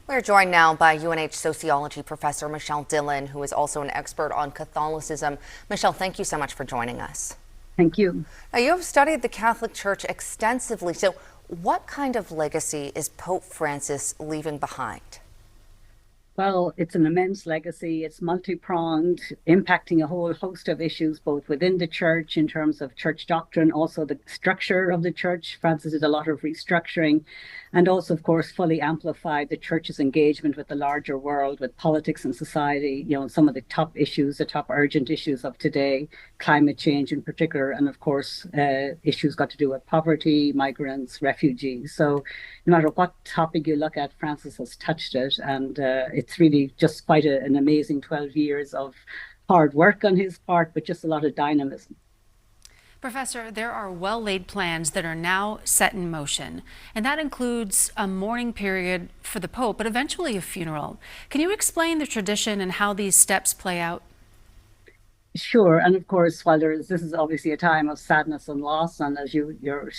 We're joined now by UNH sociology professor Michelle Dillon, who is also an expert on Catholicism. Michelle, thank you so much for joining us. Thank you. Now, you have studied the Catholic Church extensively. So what kind of legacy is Pope Francis leaving behind? Well, it's an immense legacy. It's multi-pronged, impacting a whole host of issues, both within the church in terms of church doctrine, also the structure of the church. Francis did a lot of restructuring, and also, of course, fully amplified the church's engagement with the larger world, with politics and society, some of the top issues, the top urgent issues of today, climate change in particular, and of course, issues got to do with poverty, migrants, refugees. So no matter what topic you look at, Francis has touched it, and it's really just quite an amazing 12 years of hard work on his part, but just a lot of dynamism. Professor, there are well-laid plans that are now set in motion, and that includes a mourning period for the Pope, but eventually a funeral. Can you explain the tradition and how these steps play out? Sure, and of course, while this is obviously a time of sadness and loss, and as your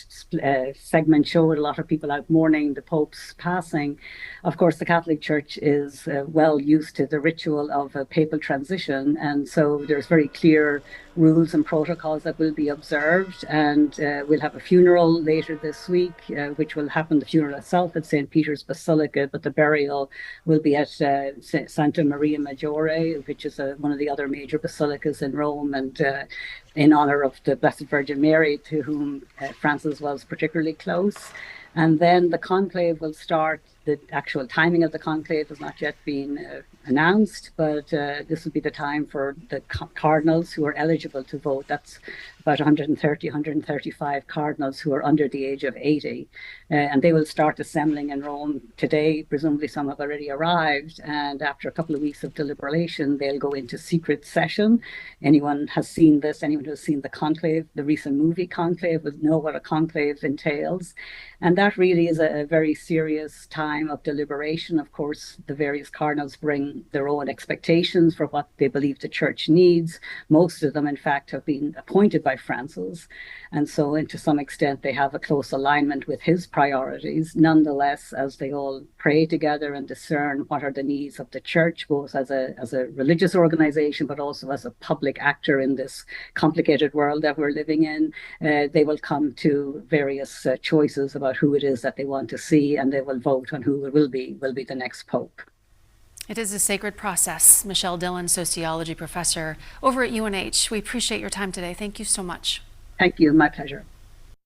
segment showed, a lot of people out mourning the Pope's passing. Of course, the Catholic Church is well used to the ritual of a papal transition, and so there's very clear rules and protocols that will be observed. And we'll have a funeral later this week, which will happen, the funeral itself at St. Peter's Basilica, but the burial will be at Santa Maria Maggiore, which is one of the other major basilicas in Rome, and in honor of the Blessed Virgin Mary, to whom Francis was particularly close. And then the conclave will start. The actual timing of the conclave has not yet been announced, but this will be the time for the cardinals who are eligible to vote. That's about 130, 135 cardinals who are under the age of 80. And they will start assembling in Rome today. Presumably some have already arrived. And after a couple of weeks of deliberation, they'll go into secret session. Anyone has seen this, anyone who has seen the conclave, the recent movie Conclave, will know what a conclave entails. And that really is a very serious time of deliberation. Of course, the various cardinals bring their own expectations for what they believe the church needs. Most of them, in fact, have been appointed by Francis. And so, and to some extent, they have a close alignment with his priorities. Nonetheless, as they all pray together and discern what are the needs of the church, both as a religious organization, but also as a public actor in this complicated world that we're living in, they will come to various choices about who it is that they want to see, and they will vote on who will be the next pope. It is a sacred process. Michelle Dillon, sociology professor over at UNH. We appreciate your time today. Thank you so much. Thank you. My pleasure.